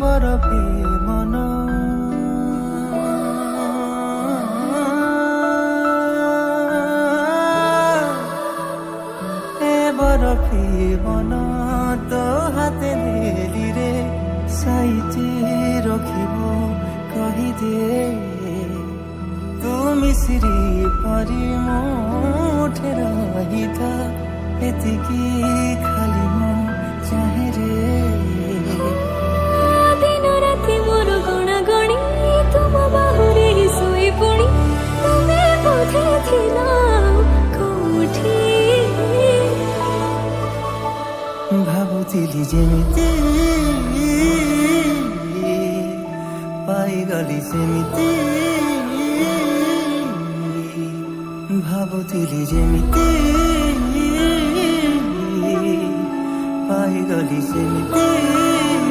বরফে মন বরফে মন তো হাতে নেলি রে সাইতে রখিব কহিদে তু মিশ্রি পরি মুঠে রহিথা এতিকি খালি মু চাহে রে দিন রাতি মোর গଣା গଣି তুম বাহুরে শুই পুଣି তুমি বোধে ଥିଲ কোଠି ভাবুଥିଲି যেমিতি পাইগলি সেমিতি ভাবুଥିଲି যেমিতি পাইগলি সেমিতি